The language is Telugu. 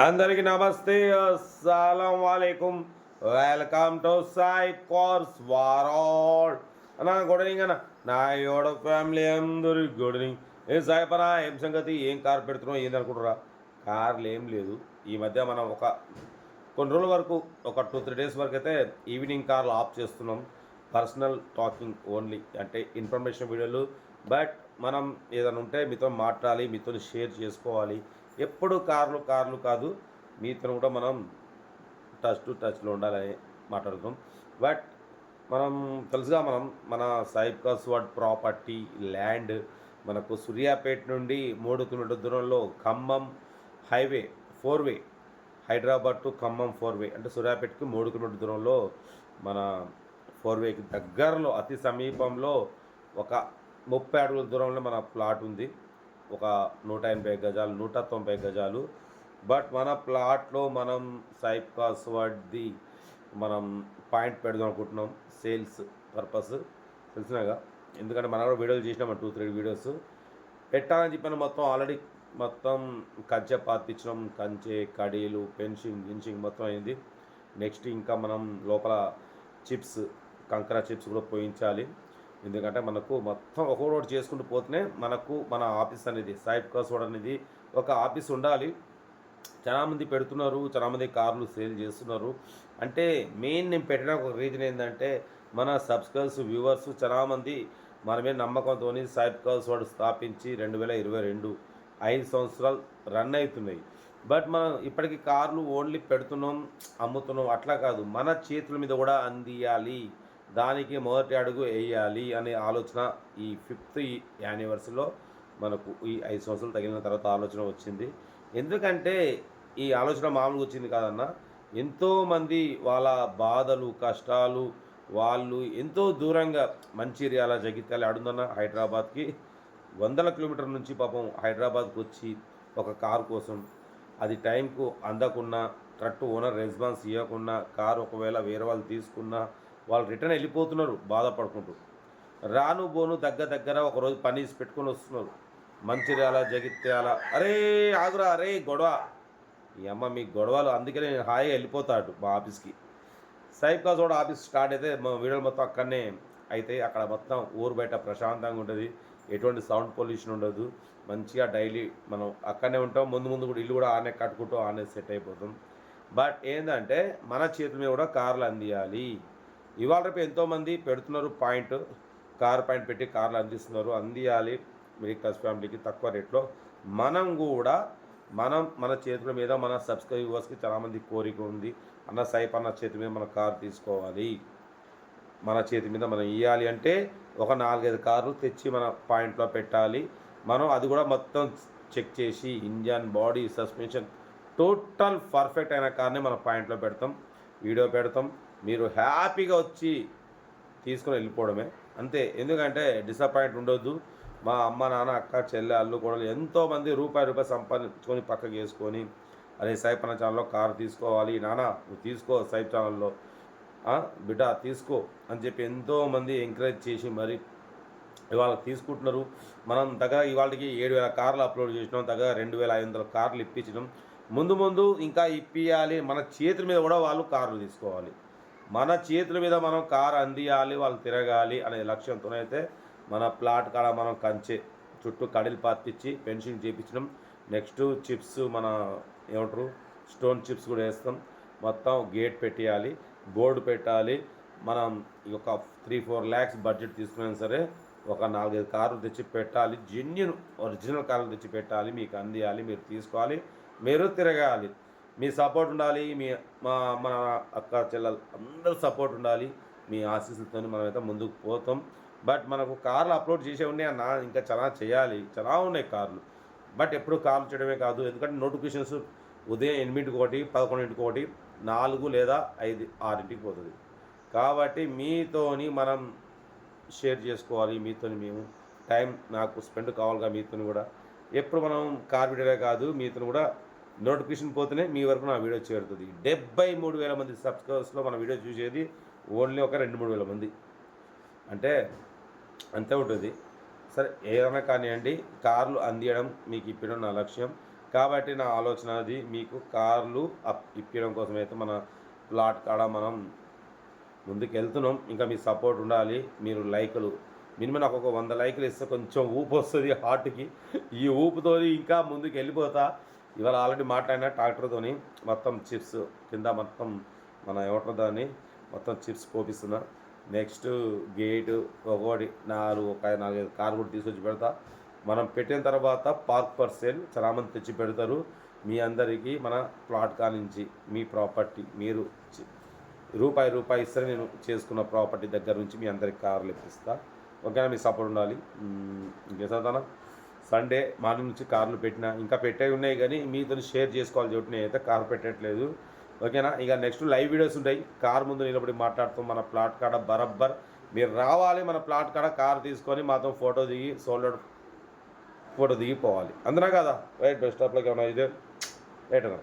అందరికి నమస్తే, అస్సలం వాలేకుం. వెల్కమ్ టు సాయి కార్స్ వారాడ్ అన్న. గుడ్ ఈవినింగ్ అన్న. నా యోడ ఫ్యామిలీ అందరి గుడ్ ఈవినింగ్. ఏం సాయపనా, ఏం సంగతి, ఏం కార్ పెడుతున్నావు, ఏందనుకుంటారా? కార్లు ఏం లేదు. ఈ మధ్య మనం కొన్ని రోజుల వరకు, ఒక 2-3 డేస్ వరకు అయితే ఈవినింగ్ కార్లు ఆఫ్ చేస్తున్నాం. పర్సనల్ టాకింగ్ ఓన్లీ, అంటే ఇన్ఫర్మేషన్ వీడియోలు. బట్ మనం ఏదైనా ఉంటే మీతో మాట్లాడాలి, మీతో షేర్ చేసుకోవాలి. ఎప్పుడు కార్లు కార్లు కాదు, మీతో కూడా మనం టచ్లో ఉండాలని మాట్లాడుతాం. బట్ మనం తెలుసుగా, మన సాయిబ్ కాస్వాడ్ ప్రాపర్టీ ల్యాండ్ మనకు సూర్యాపేట నుండి 3 కిలోమీటర్ల దూరంలో Khammam highway 4 way, Hyderabad to Khammam 4 వే, అంటే సూర్యాపేటకి 3 కిలోమీటర్ల దూరంలో మన 4 వేకి దగ్గరలో అతి సమీపంలో ఒక 30 అడుగుల దూరంలో మన ప్లాట్ ఉంది. ఒక 180 గజాలు, 190 గజాలు. బట్ మన ప్లాట్లో మనం సాయిబ్ కాస్వాడ్ది మనం పాయింట్ పెడదాం అనుకుంటున్నాం, సేల్స్ పర్పస్. తెలిసినాగా, ఎందుకంటే మనం కూడా వీడియోలు చేసినాం, 2-3 వీడియోస్ పెట్టాలని చెప్పిన. మొత్తం కంచె పాతించడం, కంచె కడీలు, గిన్షింగ్ మొత్తం అయింది. నెక్స్ట్ ఇంకా మనం లోపల చిప్స్, కంకర చిప్స్ కూడా పోయించాలి. ఎందుకంటే మనకు మొత్తం ఒక్కొక్కటి చేసుకుంటూ పోతేనే మనకు మన ఆఫీస్ అనేది, సాయిబ్ కాస్వాడ్ అనేది ఒక ఆఫీస్ ఉండాలి. చాలామంది పెడుతున్నారు, చాలామంది కార్లు సేల్ చేస్తున్నారు. అంటే మెయిన్ నేను పెట్టడానికి ఒక రీజన్ ఏంటంటే, మన సబ్స్క్రైబర్స్, వ్యూవర్స్ చాలామంది మన మీద నమ్మకంతో సాయిబ్ కాస్వాడ్ స్థాపించి 2022 5 సంవత్సరాలు రన్ అవుతున్నాయి. బట్ మనం ఇప్పటికీ కార్లు ఓన్లీ పెడుతున్నాం, అమ్ముతున్నాం, అట్లా కాదు, మన చేతుల మీద కూడా అందియాలి, దానికి మొదటి అడుగు వేయాలి అనే ఆలోచన ఈ 5th యానివర్సరీలో మనకు ఈ 5 సంవత్సరాలు తగిలిన తర్వాత ఆలోచన వచ్చింది. ఎందుకంటే ఈ ఆలోచన మామూలుగా వచ్చింది కాదన్న. ఎంతోమంది వాళ్ళ బాధలు, కష్టాలు, వాళ్ళు ఎంతో దూరంగా మంచిర్యాల, జగిత్యాల ఆడుందన్న, హైదరాబాద్కి 100 కిలోమీటర్ల నుంచి పాపం హైదరాబాద్కి వచ్చి ఒక కారు కోసం, అది టైంకు అందకున్నా, ట్రక్ ఓనర్ రెస్పాన్స్ ఇవ్వకున్నా, కారు ఒకవేళ వేరే వాళ్ళు తీసుకున్నా వాళ్ళు రిటర్న్ వెళ్ళిపోతున్నారు బాధపడుకుంటూ. రాను బోను దగ్గర ఒకరోజు పని పెట్టుకొని వస్తున్నారు మంచిర్యాల, జగిత్యాల. అరే ఆగురా, అరే గొడవ, ఈ అమ్మ మీ గొడవలు. అందుకే నేను హాయిగా వెళ్ళిపోతాడు మా ఆఫీస్కి. సాయిబ్ కాస్వాడ్ ఆఫీస్ స్టార్ట్ అయితే మా వీడియోలు మొత్తం అక్కడనే అయితే, అక్కడ మొత్తం ఊరు బయట ప్రశాంతంగా ఉంటుంది, ఎటువంటి సౌండ్ పొల్యూషన్ ఉండదు. మంచిగా డైలీ మనం అక్కడనే ఉంటాం. ముందు కూడా ఇల్లు కూడా ఆనే కట్టుకుంటూ ఆనే సెట్ అయిపోతాం. బట్ ఏంటంటే మన చేతుల మీద కూడా కార్లు అందియాలి. ఇవాళ రేపు ఎంతోమంది పెడుతున్నారు పాయింట్, కార్ పాయింట్ పెట్టి కార్లు అందియాలి మిడిల్ క్లాస్ ఫ్యామిలీకి తక్కువ రేట్లో. మనం కూడా మన చేతుల మీద, మన సబ్స్క్రైబర్స్కి చాలామంది కోరిక ఉంది, అన్న సాయిప్ అన్న చేతి మీద మన కారు తీసుకోవాలి, మన చేతి మీద మనం ఇవ్వాలి అంటే ఒక 4-5 కార్లు తెచ్చి మన పాయింట్లో పెట్టాలి. మనం అది కూడా మొత్తం చెక్ చేసి engine, body, suspension total perfect అయిన కార్ని మన పాయింట్లో పెడతాం, వీడియో పెడతాం. మీరు హ్యాపీగా వచ్చి తీసుకొని వెళ్ళిపోవడమే అంతే. ఎందుకంటే డిసప్పాయింట్ ఉండొద్దు. మా అమ్మ, నాన్న, అక్క, చెల్లె, అల్లు కూడా ఎంతోమంది రూపాయి సంపాదించుకొని పక్కకి వేసుకొని, అదే సాయిబ్ అన్న ఛానల్లో కారు తీసుకోవాలి, నాన్న నువ్వు తీసుకో, సాయిబ్ ఛానల్లో బిడ్డ తీసుకో అని చెప్పి ఎంతోమంది ఎంకరేజ్ చేసి మరి ఇవాళ తీసుకుంటున్నారు. మనం దగ్గర ఇవాళకి 7,000 కార్లు అప్లోడ్ చేసినాం, దగ్గర 2,500 కార్లు ఇప్పించడం. ముందు ఇంకా ఇప్పియాలి. మన చేతుల మీద కూడా వాళ్ళు కార్లు తీసుకోవాలి, మన చేతుల మీద మనం కారు అందియాలి, వాళ్ళు తిరగాలి అనే లక్ష్యంతోనైతే మన ప్లాట్ కాడ మనం కంచె చుట్టూ కడీలు పాతించి ఫెన్సింగ్ చేయించడం. నెక్స్ట్ చిప్స్, మన ఏమంటారు స్టోన్ చిప్స్ కూడా వేస్తాం. మొత్తం గేట్ పెట్టేయాలి, బోర్డు పెట్టాలి. మనం ఒక 3-4 lakhs బడ్జెట్ తీసుకున్నా సరే ఒక 4-5 కార్లు తెచ్చి పెట్టాలి, జెన్యూన్ ఒరిజినల్ కార్లు తెచ్చి పెట్టాలి, మీకు అందియాలి, మీరు తీసుకోవాలి, మీరు తిరగాలి. మీ సపోర్ట్ ఉండాలి, మన అక్క చెల్లెలు అందరూ సపోర్ట్ ఉండాలి. మీ ఆశీస్సులతో మనమైతే ముందుకు పోతాం. బట్ మనకు కార్లు అప్లోడ్ చేసే ఉన్నాయి అన్న, ఇంకా చాలా చేయాలి, చాలా ఉన్నాయి కార్లు. బట్ ఎప్పుడు కార్లు చేయడమే కాదు, ఎందుకంటే నోటిఫికేషన్స్ ఉదయం 8కి ఒకటి, 11కి ఒకటి, 4 లేదా 5, 6కి పోతుంది. కాబట్టి మీతోని మనం షేర్ చేసుకోవాలి, మీతోని మేము టైం నాకు స్పెండ్ కావాలిగా, మీతో కూడా ఎప్పుడు మనం కార్ వీడియోలే కాదు, మీతో కూడా నోటిఫికేషన్ పోతేనే మీ వరకు నా వీడియో చేరుతుంది. 73,000 మంది సబ్స్క్రైబర్స్లో మన వీడియో చూసేది ఓన్లీ ఒక 2-3 వేల మంది, అంటే అంతే ఉంటుంది. సరే ఏదైనా కానివ్వండి, కార్లు అందియడం మీకు ఇప్పుడు నా లక్ష్యం. కాబట్టి నా ఆలోచన అది మీకు కార్లు ఇప్పించడం కోసం అయితే మన ప్లాట్ కాడ మనం ముందుకు వెళ్తున్నాం. ఇంకా మీ సపోర్ట్ ఉండాలి. మీరు లైకులు మినిమం నాకు ఒక 100 లైకులు ఇస్తే కొంచెం ఊపు వస్తుంది హార్ట్కి. ఈ ఊపుతో ఇంకా ముందుకు వెళ్ళిపోతా. ఇవాళ ఆల్రెడీ మాట్లాడిన ట్రాక్టర్తోని మొత్తం చిప్స్ కింద మొత్తం మన ఏమంటారు దాన్ని మొత్తం చిప్స్ పోపిస్తున్నా. నెక్స్ట్ గేటు ఒకటి 4-5 కారు కూడా తీసుకొచ్చి పెడతా. మనం పెట్టిన తర్వాత పార్క్ ఫర్ సేల్ చాలామంది తెచ్చి పెడతారు. మీ అందరికీ మన ప్లాట్ కానించి మీ ప్రాపర్టీ మీరు రూపాయి ఇస్తే నేను చేసుకున్న ప్రాపర్టీ దగ్గర నుంచి మీ అందరికి కార్లు ఇప్పిస్తా. ఓకేనా, మీ సపోర్ట్ ఉండాలి. ఇంకేసానా సండే మార్నింగ్ నుంచి కార్లు పెట్టినా, ఇంకా పెట్టేవి ఉన్నాయి కానీ మీతో షేర్ చేసుకోవాలి చెప్పి నేనైతే కార్ పెట్టట్లేదు. ఓకేనా, ఇక నెక్స్ట్ లైవ్ వీడియోస్ ఉంటాయి. కార్ ముందు నిలబడి మాట్లాడుతూ మన ప్లాట్ కాడ బరబ్బర్ మీరు రావాలి. మన ప్లాట్ కాడ కార్ తీసుకొని మాతో ఫోటో దిగి సోల్డర్ ఫోటో దిగిపోవాలి. అందునా కదా రైట్ బెస్ట్ ఆఫ్లోకి ఏమన్నా ఇదే రైట్ అన్నా.